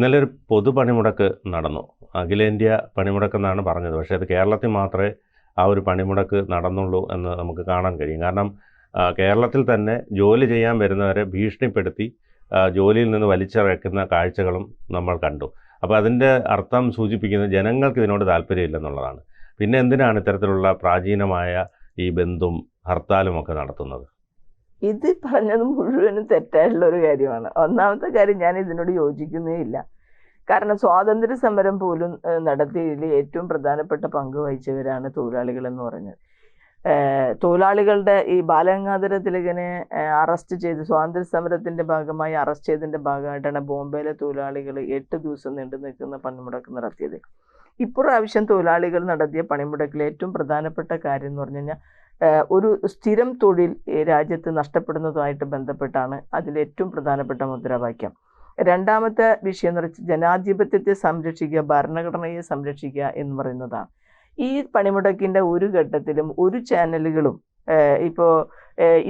ഇന്നലെ ഒരു പൊതു പണിമുടക്ക് നടന്നു. അഖിലേന്ത്യാ പണിമുടക്കെന്നാണ് പറഞ്ഞത്. പക്ഷേ അത് കേരളത്തിൽ മാത്രമേ ആ ഒരു പണിമുടക്ക് നടന്നുള്ളൂ എന്ന് നമുക്ക് കാണാൻ കഴിയും. കാരണം കേരളത്തിൽ തന്നെ ജോലി ചെയ്യാൻ വരുന്നവരെ ഭീഷണിപ്പെടുത്തി ജോലിയിൽ നിന്ന് വലിച്ചിറക്കുന്ന കാഴ്ചകളും നമ്മൾ കണ്ടു. അപ്പോൾ അതിൻ്റെ അർത്ഥം സൂചിപ്പിക്കുന്നത് ജനങ്ങൾക്ക് ഇതിനോട് താല്പര്യമില്ലെന്നുള്ളതാണ്. പിന്നെ എന്തിനാണ് ഇത്തരത്തിലുള്ള പ്രാചീനമായ ഈ ബന്ധും ഹർത്താലും ഒക്കെ നടത്തുന്നത്? ഇത് പറഞ്ഞത് മുഴുവനും തെറ്റായിട്ടുള്ള ഒരു കാര്യമാണ്. ഒന്നാമത്തെ കാര്യം, ഞാൻ ഇതിനോട് യോജിക്കുന്നേ ഇല്ല. കാരണം സ്വാതന്ത്ര്യ സമരം പോലും നടത്തിയതിൽ ഏറ്റവും പ്രധാനപ്പെട്ട പങ്ക് വഹിച്ചവരാണ് തൊഴിലാളികൾ എന്ന് പറഞ്ഞത്. തൊഴിലാളികളുടെ ഈ ബാലഗംഗാധര തിലകനെ അറസ്റ്റ് ചെയ്ത് സ്വാതന്ത്ര്യ സമരത്തിൻ്റെ ഭാഗമായി അറസ്റ്റ് ചെയ്തതിൻ്റെ ഭാഗമായിട്ടാണ് ബോംബെയിലെ തൊഴിലാളികൾ 8 ദിവസം നീണ്ടു നിൽക്കുന്ന പണിമുടക്ക് നടത്തിയത്. ഇപ്രാവശ്യം തൊഴിലാളികൾ നടത്തിയ പണിമുടക്കിൽ ഏറ്റവും പ്രധാനപ്പെട്ട കാര്യം എന്ന് പറഞ്ഞു കഴിഞ്ഞാൽ ഒരു സ്ഥിരം തൊഴിൽ രാജ്യത്ത് നഷ്ടപ്പെടുന്നതുമായിട്ട് ബന്ധപ്പെട്ടാണ് അതിലേറ്റവും പ്രധാനപ്പെട്ട മുദ്രാവാക്യം. രണ്ടാമത്തെ വിഷയം എന്ന് വെച്ചാൽ ജനാധിപത്യത്തെ സംരക്ഷിക്കുക, ഭരണഘടനയെ സംരക്ഷിക്കുക എന്ന് പറയുന്നതാണ്. ഈ പണിമുടക്കിൻ്റെ ഒരു ഘട്ടത്തിലും ഒരു ചാനലുകളും ഇപ്പോൾ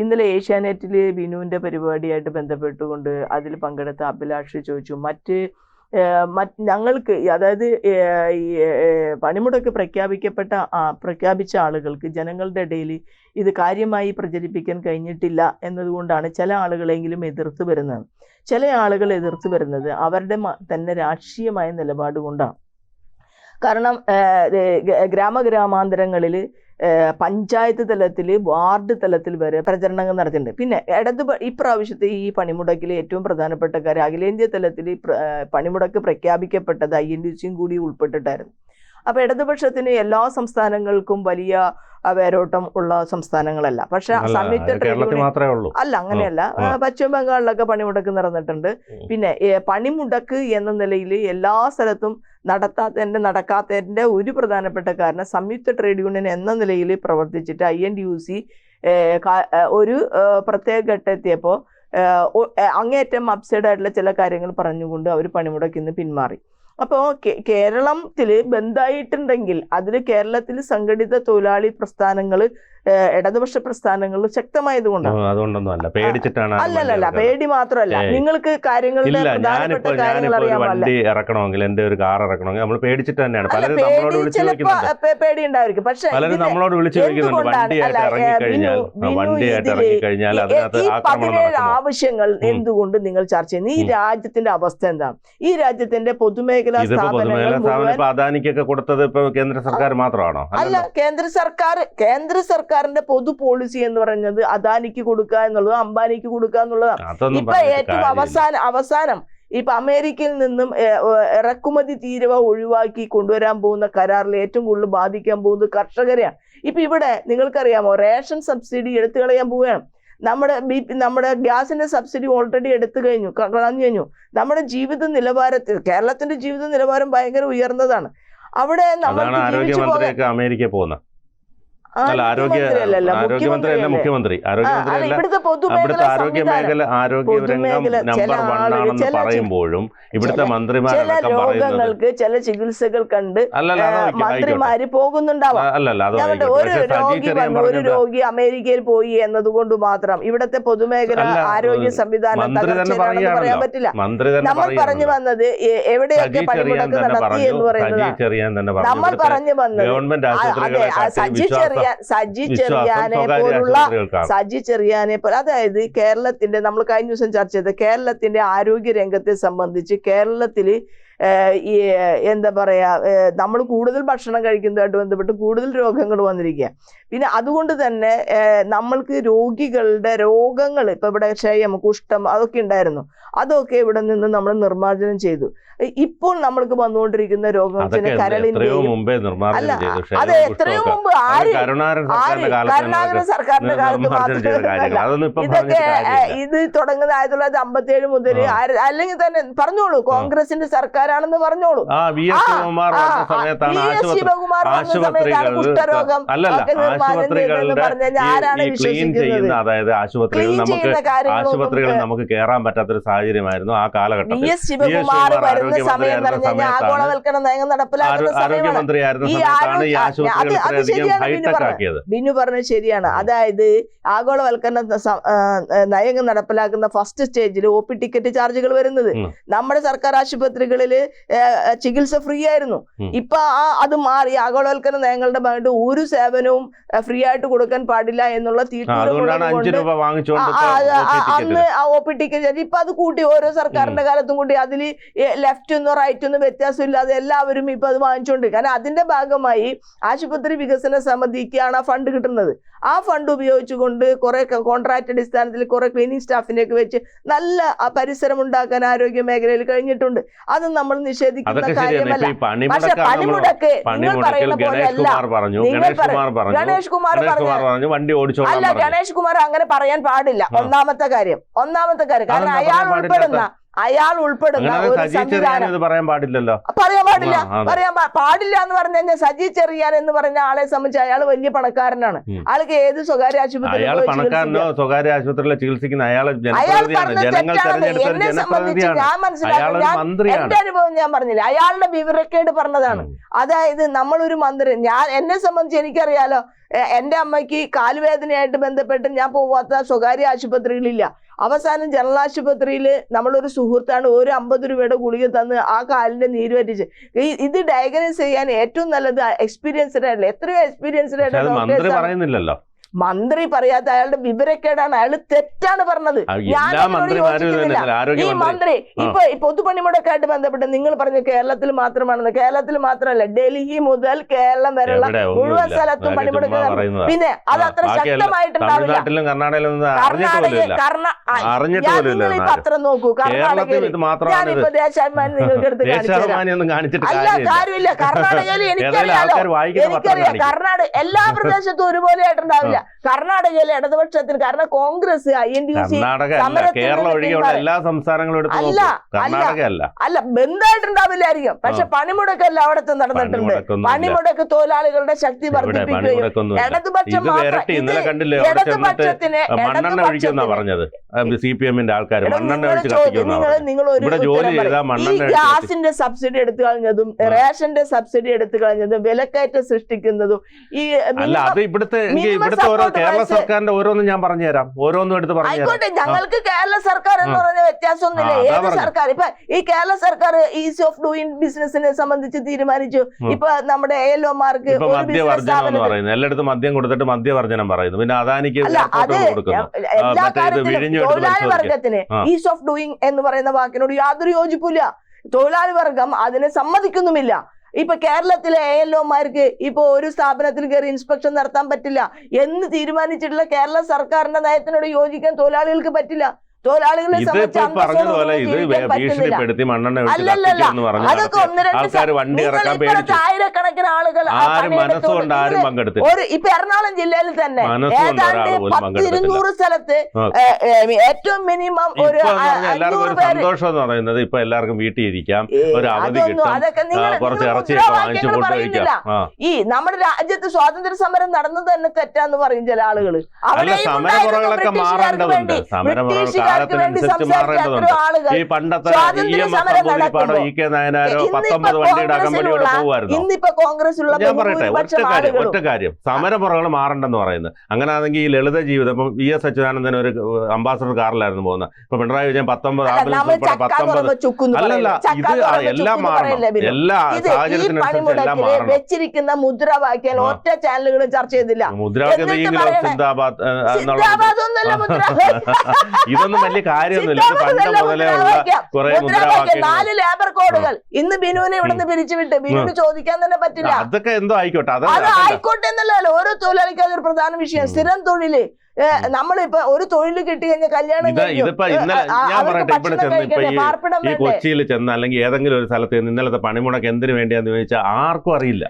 ഇന്നലെ ഏഷ്യാനെറ്റിൽ ബിനുവിൻ്റെ പരിപാടിയായിട്ട് ബന്ധപ്പെട്ടുകൊണ്ട് അതിൽ പങ്കെടുത്ത അഭിലാഷ് ചോദിച്ചു, ഞങ്ങൾക്ക്, അതായത് ഈ പണിമുടക്ക് പ്രഖ്യാപിച്ച ആളുകൾക്ക് ജനങ്ങളുടെ ഇടയിൽ ഇത് കാര്യമായി പ്രചരിപ്പിക്കാൻ കഴിഞ്ഞിട്ടില്ല എന്നതുകൊണ്ടാണ് ചില ആളുകളെങ്കിലും എതിർത്ത് വരുന്നത്. ചില ആളുകൾ എതിർത്ത് വരുന്നത് അവരുടെ തന്നെ രാഷ്ട്രീയമായ നിലപാട് കൊണ്ടാണ്. കാരണം ഗ്രാമാന്തരങ്ങളിൽ പഞ്ചായത്ത് തലത്തിൽ, വാർഡ് തലത്തിൽ വരെ പ്രചരണങ്ങൾ നടത്തിയിട്ടുണ്ട്. പിന്നെ ഇപ്രാവശ്യത്തെ ഈ പണിമുടക്കിൽ ഏറ്റവും പ്രധാനപ്പെട്ട കാര്യം, അഖിലേന്ത്യാ തലത്തിൽ പണിമുടക്ക് പ്രഖ്യാപിക്കപ്പെട്ടത് INTUC കൂടി ഉൾപ്പെട്ടിട്ടായിരുന്നു. അപ്പോൾ ഇടതുപക്ഷത്തിന് എല്ലാ സംസ്ഥാനങ്ങൾക്കും വലിയ വേരോട്ടം ഉള്ള സംസ്ഥാനങ്ങളല്ല. പക്ഷെ സംയുക്ത അല്ല, അങ്ങനെയല്ല. പശ്ചിമ ബംഗാളിലൊക്കെ പണിമുടക്ക് നടന്നിട്ടുണ്ട്. പിന്നെ പണിമുടക്ക് എന്ന നിലയിൽ എല്ലാ സ്ഥലത്തും നടക്കാത്തതിൻ്റെ ഒരു പ്രധാനപ്പെട്ട കാരണം സംയുക്ത ട്രേഡ് യൂണിയൻ എന്ന നിലയിൽ പ്രവർത്തിച്ചിട്ട് INTUC ഒരു പ്രത്യേക ഘട്ടമെത്തിയപ്പോൾ അങ്ങേയറ്റം അപ്സൈഡ് ആയിട്ടുള്ള ചില കാര്യങ്ങൾ പറഞ്ഞുകൊണ്ട് അവർ പണിമുടക്കിന്ന് പിന്മാറി. അപ്പോൾ കേരളത്തിൽ ബന്ധായിട്ടുണ്ടെങ്കിൽ അതിൽ കേരളത്തിൽ സംഘടിത തൊഴിലാളി പ്രസ്ഥാനങ്ങൾ, ഇടതുപക്ഷ പ്രസ്ഥാനങ്ങൾ ശക്തമായതുകൊണ്ടാണ്. അല്ലല്ല, പേടി മാത്രമല്ല, നിങ്ങൾക്ക് കാര്യങ്ങളുടെ പ്രധാനപ്പെട്ട കാര്യങ്ങൾ അറിയാമല്ലോ. എന്റെ ഒരു കാർ ഇറക്കണമെങ്കിൽ നമ്മൾ പേടിച്ചിട്ട് തന്നെയാണ്. പേടി ഉണ്ടായിരിക്കും. പക്ഷെ ഈ 17 ആവശ്യങ്ങൾ എന്തുകൊണ്ട് നിങ്ങൾ ചർച്ച ചെയ്യുന്നു? ഈ രാജ്യത്തിന്റെ അവസ്ഥ എന്താണ്? ഈ രാജ്യത്തിന്റെ പൊതുമേഖലാ സ്ഥാപനങ്ങൾ അദാനിക്കൊക്കെ കൊടുത്തത് ഇപ്പൊ കേന്ദ്ര സർക്കാർ മാത്രമാണോ? അല്ല, കേന്ദ്ര സർക്കാരിന്റെ പൊതു പോളിസി എന്ന് പറയുന്നത് അദാനിക്ക് കൊടുക്കുക എന്നുള്ളത്, അംബാനിക്ക് കൊടുക്കുക എന്നുള്ളതാണ്. ഇപ്പൊ ഏറ്റവും അവസാനം ഇപ്പൊ അമേരിക്കയിൽ നിന്നും ഇറക്കുമതി തീരുവ ഒഴിവാക്കി കൊണ്ടുവരാൻ പോകുന്ന കരാറിൽ ഏറ്റവും കൂടുതൽ ബാധിക്കാൻ പോകുന്നത് കർഷകരെയാണ്. ഇപ്പൊ ഇവിടെ നിങ്ങൾക്കറിയാമോ, റേഷൻ സബ്സിഡി എടുത്തു കളയാൻ പോവുകയാണ്. നമ്മുടെ ഗ്യാസിന്റെ സബ്സിഡി ഓൾറെഡി കളഞ്ഞു കഴിഞ്ഞു. നമ്മുടെ ജീവിത നിലവാരത്തിൽ, കേരളത്തിന്റെ ജീവിത നിലവാരം ഭയങ്കര ഉയർന്നതാണ്. അവിടെ നമുക്ക് അമേരിക്ക പോകുന്ന മുഖ്യമന്ത്രി ആരോഗ്യമേഖല നമ്പർ 1 ആണെന്ന് പറയുമ്പോഴും ഇവിടുത്തെ രോഗങ്ങൾക്ക് ചില ചികിത്സകൾ കണ്ട് മന്ത്രിമാര് പോകുന്നുണ്ടാവാം. ഒരു രോഗി അമേരിക്കയിൽ പോയി എന്നതുകൊണ്ട് മാത്രം ഇവിടുത്തെ പൊതുമേഖല ആരോഗ്യ സംവിധാനം പറയാൻ പറ്റില്ല. നമ്മൾ പറഞ്ഞു വന്നത് എവിടെയൊക്കെ പണിമുടക്ക് നടത്തി എന്ന് പറയുന്നതാണ്. നമ്മൾ പറഞ്ഞു വന്നത് സജി ചെറിയാനെ പോലെ, അതായത് കേരളത്തിന്റെ, നമ്മൾ കഴിഞ്ഞ ദിവസം ചർച്ച ചെയ്ത കേരളത്തിന്റെ ആരോഗ്യ രംഗത്തെ സംബന്ധിച്ച് കേരളത്തില് എന്താ പറയാ, നമ്മൾ കൂടുതൽ ഭക്ഷണം കഴിക്കുന്നതുമായിട്ട് ബന്ധപ്പെട്ട് കൂടുതൽ രോഗങ്ങൾ വന്നിരിക്കുക. പിന്നെ അതുകൊണ്ട് തന്നെ നമ്മൾക്ക് രോഗങ്ങൾ ഇപ്പൊ ഇവിടെ ക്ഷയം, കുഷ്ഠം അതൊക്കെ ഉണ്ടായിരുന്നു. അതൊക്കെ ഇവിടെ നിന്ന് നമ്മൾ നിർമ്മാർജ്ജനം ചെയ്തു. ഇപ്പോൾ നമ്മൾക്ക് വന്നുകൊണ്ടിരിക്കുന്ന രോഗത്തിന് കരളിന്റെയും അല്ല, അത് എത്രയോ മുമ്പ് കരുണാകരൻ സർക്കാരിന്റെ കാലത്ത് മാത്രമല്ല, ഇതൊക്കെ ഇത് തുടങ്ങുന്നത് 1957 മുതൽ, അല്ലെങ്കിൽ തന്നെ പറഞ്ഞോളൂ, കോൺഗ്രസിന്റെ സർക്കാർ ആരാണെന്ന് പറഞ്ഞോളൂ. VS ശിവകുമാർ വന്ന സമയത്താണ് കുഷ്ഠരോഗം ആരാണ് വിശ്വസിക്കുന്നത്? അതായത് ആശുപത്രികളിൽ നമുക്ക് കയറാൻ പറ്റാത്തൊരു സാഹചര്യമായിരുന്നു ആ കാലഘട്ടത്തിൽ. VS ശിവകുമാർ വരുന്ന സമയം എന്ന് പറഞ്ഞു കഴിഞ്ഞാൽ ആഗോളവൽക്കരണ നയം നടപ്പിലാക്കുന്ന ആരോഗ്യമന്ത്രിയായിരുന്ന സമയത്താണ് ഈ ആശുപത്രികൾ ഇത്രയധികം ഹൈടെക് ആക്കിയത്. ബിനു പറഞ്ഞത് ശരിയാണ്. അതായത് ആഗോളവൽക്കരണ നയങ്ങൾ നടപ്പിലാക്കുന്ന ഫസ്റ്റ് സ്റ്റേജിൽ OP ടിക്കറ്റ് ചാർജുകൾ വരുന്നത്. നമ്മുടെ സർക്കാർ ആശുപത്രികളിൽ ചികിത്സ ഫ്രീ ആയിരുന്നു. ഇപ്പൊ അത് മാറി ആഗോളവൽക്കരണ നയങ്ങളുടെ ഭാഗമായിട്ട് ഒരു സേവനവും ഫ്രീ ആയിട്ട് കൊടുക്കാൻ പാടില്ല എന്നുള്ള അന്ന് ആ OP ടിക്കറ്റ് ഇപ്പൊ അത് കൂട്ടി ഓരോ സർക്കാരിന്റെ കാലത്തും കൂട്ടി അതിൽ ലെഫ്റ്റ് ഒന്നും റൈറ്റ് ഒന്നും വ്യത്യാസം ഇല്ലാതെ എല്ലാവരും ഇപ്പൊ അത് വാങ്ങിച്ചുകൊണ്ട്. കാരണം അതിന്റെ ഭാഗമായി ആശുപത്രി വികസന സമിതിക്കാണ് ആ ഫണ്ട് കിട്ടുന്നത്. ആ ഫണ്ട് ഉപയോഗിച്ചുകൊണ്ട് കുറെ കോൺട്രാക്ട് അടിസ്ഥാനത്തിൽ കുറെ ക്ലീനിങ് സ്റ്റാഫിനെയൊക്കെ വെച്ച് നല്ല പരിസരം ഉണ്ടാക്കാൻ ആരോഗ്യ മേഖലയിൽ കഴിഞ്ഞിട്ടുണ്ട്. അത് നമ്മൾ നിഷേധിക്കുന്ന കാര്യമല്ല. പക്ഷെ പണിമുടക്ക് നിങ്ങൾ പറയുന്ന പോലെയല്ല. ഗണേഷ് കുമാർ പറഞ്ഞു അല്ല, ഗണേഷ് കുമാർ അങ്ങനെ പറയാൻ പാടില്ല. ഒന്നാമത്തെ കാര്യം കാരണം അയാൾ ഉൾപ്പെടുന്ന ഒരു സംവിധാനം പറയാൻ പാടില്ലല്ലോ. പറയാൻ പാടില്ല എന്ന് പറഞ്ഞു കഴിഞ്ഞാൽ സജി ചെറിയാൻ എന്ന് പറഞ്ഞ ആളെ സംബന്ധിച്ച് അയാൾ വലിയ പണക്കാരനാണ്. ആൾക്ക് ഏത് സ്വകാര്യ ആശുപത്രിയിലെ ചികിത്സിക്കുന്ന എന്നെ സംബന്ധിച്ച് ഞാൻ മനസ്സിലാക്കി എന്റെ അനുഭവം ഞാൻ പറഞ്ഞില്ല. അയാളുടെ വിവരക്കേട് പറഞ്ഞതാണ്. അതായത് നമ്മളൊരു മന്ത്രി, എന്നെ സംബന്ധിച്ച് എനിക്കറിയാലോ, എന്റെ അമ്മയ്ക്ക് കാലുവേദനയായിട്ട് ബന്ധപ്പെട്ട് ഞാൻ പോവാത്ത സ്വകാര്യ ആശുപത്രികളില്ല. അവസാനം ജനറൽ ആശുപത്രിയിൽ നമ്മളൊരു സുഹൃത്താണ് ഒരു 50 രൂപയുടെ ഗുളിക തന്ന് ആ കാലിന്റെ നീര് പറ്റിച്ച്. ഇത് ഡയഗ്നോസ് ചെയ്യാൻ ഏറ്റവും നല്ലത് എക്സ്പീരിയൻസ്ഡ് ആയിട്ടുള്ള എത്രയോ എക്സ്പീരിയൻസ്ഡ് ആയിട്ടുള്ള മന്ത്രി പറയാത്ത അയാളുടെ വിവരക്കേടാണ്. അയാൾ തെറ്റാണ് പറഞ്ഞത്. ഈ മന്ത്രി ഇപ്പൊ പൊതുപണിമുടക്കായിട്ട് ബന്ധപ്പെട്ട് നിങ്ങൾ പറഞ്ഞു കേരളത്തിൽ മാത്രമാണെന്ന്. കേരളത്തിൽ മാത്രമല്ല, ഡൽഹി മുതൽ കേരളം വരെയുള്ള മുഴുവൻ സ്ഥലത്തും പണിമുടക്ക്. പിന്നെ അത് അത്ര ശക്തമായിട്ടുണ്ടാവില്ല. നിങ്ങൾ ഈ പത്രം നോക്കൂ. കർണാടകയിൽ ഞാനിപ്പോ ദേശാഭിമാനി നിങ്ങൾക്ക് എടുത്ത് അല്ല കാര്യമില്ല. കർണാടകയിൽ എനിക്കറിയാം. കർണാടക എല്ലാ പ്രദേശത്തും ഒരുപോലെ ആയിട്ടുണ്ടാവില്ല. കർണാടകയിലെ ഇടതുപക്ഷത്തിന്, കാരണം കോൺഗ്രസ് INDC എല്ലാ സംസ്ഥാനങ്ങളും അല്ല ബന്ധമായിട്ടുണ്ടാവില്ലായിരിക്കും. പക്ഷെ പണിമുടക്കല്ല അവിടത്തെ നടന്നിട്ടുണ്ട്. പണിമുടക്ക് തൊഴിലാളികളുടെ ശക്തി വർദ്ധിപ്പിക്കുകയും ഇടതുപക്ഷത്തിന് ഗ്യാസിന്റെ സബ്സിഡി എടുത്തു കളഞ്ഞതും റേഷന്റെ സബ്സിഡി എടുത്തു കളഞ്ഞതും വിലക്കയറ്റം സൃഷ്ടിക്കുന്നതും ഈ കേരള സർക്കാരിന്റെ ഓരോന്നും ഞാൻ പറഞ്ഞുതരാം. ഓരോന്നും എടുത്ത് ആയിക്കോട്ടെ. ഞങ്ങൾക്ക് കേരള സർക്കാർ എന്ന് പറഞ്ഞ വ്യത്യാസമൊന്നുമില്ല. ഏത് സർക്കാർ ഇപ്പൊ ഈ കേരള സർക്കാർ ഈസ് ഓഫ് ഡൂയിങ് ബിസിനസിനെ സംബന്ധിച്ച് തീരുമാനിച്ചു. ഇപ്പൊ നമ്മുടെ ALOമാർക്ക് എല്ലായിടത്തും മദ്യം കൊടുത്തിട്ട് മദ്യവർജനം പറയുന്നു. പിന്നെ അദാനിക്ക് എല്ലാ കാര്യത്തിലും തൊഴിലാളി വർഗത്തിന് ഈസ് ഓഫ് ഡൂയിങ് എന്ന് പറയുന്ന വാക്കിനോട് യാതൊരു യോജിപ്പില്ല. തൊഴിലാളി വർഗം അതിനെ സമ്മതിക്കുന്നുമില്ല. ഇപ്പൊ കേരളത്തിലെ ALOമാർക്ക് ഇപ്പൊ ഒരു സ്ഥാപനത്തിൽ കയറി ഇൻസ്പെക്ഷൻ നടത്താൻ പറ്റില്ല എന്ന് തീരുമാനിച്ചിട്ടുള്ള കേരള സർക്കാരിന്റെ നയത്തിനോട് യോജിക്കാൻ തൊഴിലാളികൾക്ക് പറ്റില്ല. തൊഴിലാളികളെ ആയിരക്കണക്കിന് ആളുകൾ ഇപ്പൊ എറണാകുളം ജില്ലയിൽ തന്നെ ഏതാണ്ട് 200 സ്ഥലത്ത് ഏറ്റവും മിനിമം ഒരു 500 പേര്. ഇപ്പൊ എല്ലാവർക്കും വീട്ടിൽ ഇരിക്കാം, അതൊക്കെ നിങ്ങൾ പറയുന്നില്ല. ഈ നമ്മുടെ രാജ്യത്ത് സ്വാതന്ത്ര്യ സമരം നടന്നത് തന്നെ തെറ്റാന്ന് പറയും ചില ആളുകൾ. ഇന്നിപ്പോ കോൺഗ്രസിലുള്ള ഒറ്റ കാര്യം, സമരമുറകൾ മാറണ്ടെന്ന് പറയുന്നത്. അങ്ങനെയാണെങ്കിൽ ഈ ലളിത ജീവിതം, ഇപ്പം VS അച്യുതാനന്ദൻ ഒരു അംബാസഡർ കാറിലായിരുന്നു പോകുന്നത്. ഇപ്പൊ പിണറായി വിജയൻ 19 അല്ലല്ല, ഇത് എല്ലാം മാറണം. എല്ലാ സാഹചര്യത്തിനനുസരിച്ച് എല്ലാം മാറണം. വെച്ചിരിക്കുന്ന മുദ്രാവാക്യം ഒറ്റ ചാനലുകളും ചർച്ച ചെയ്തില്ല. മുദ്രാവാക്യം ഇതൊന്നും വലിയ കാര്യമൊന്നുമില്ല. നാല് ലേബർ കോഡുകൾ ഇന്ന് ബിനുവിനെ ഇവിടുന്ന് പിരിച്ചുവിട്ട് ബിനുവിന് ചോദിക്കാൻ തന്നെ പറ്റില്ല. അതൊക്കെ എന്തോ ആയിക്കോട്ടെ, അത് ആയിക്കോട്ടെ എന്നല്ലല്ലോ. ഓരോ തൊഴിലാളിക്കും അതൊരു പ്രധാന വിഷയം. സ്ഥിരം തൊഴില് നമ്മളിപ്പോ ഒരു തൊഴിൽ കിട്ടി കഴിഞ്ഞാൽ കല്യാണം ഈ കൊച്ചിയിൽ ചെന്ന് അല്ലെങ്കിൽ ഏതെങ്കിലും ഒരു സ്ഥലത്ത് ഇന്നലത്തെ പണിമുടക്ക് എന്തിനു വേണ്ടിയാന്ന് ചോദിച്ചാൽ ആർക്കും അറിയില്ല.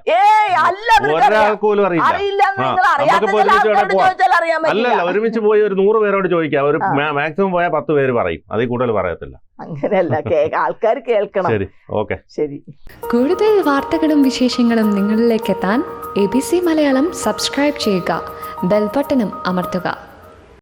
ഒരാൾക്ക് പോലും അറിയില്ല. അല്ലല്ല, ഒരുമിച്ച് പോയി ഒരു 100 പേരോട് ചോദിക്കാം. ഒരു മാക്സിമം പോയാൽ 10 പേര് പറയും, അതിൽ കൂടുതൽ പറയത്തില്ല. അങ്ങനെയല്ല, ആൾക്കാർ കേൾക്കണം. ശരി, ഓക്കെ. ശരി. കൂടുതൽ വാർത്തകളും വിശേഷങ്ങളും നിങ്ങളിലേക്ക് എത്താൻ ABC മലയാളം സബ്സ്ക്രൈബ് ചെയ്യുക, ബെൽബട്ടനും അമർത്തുക.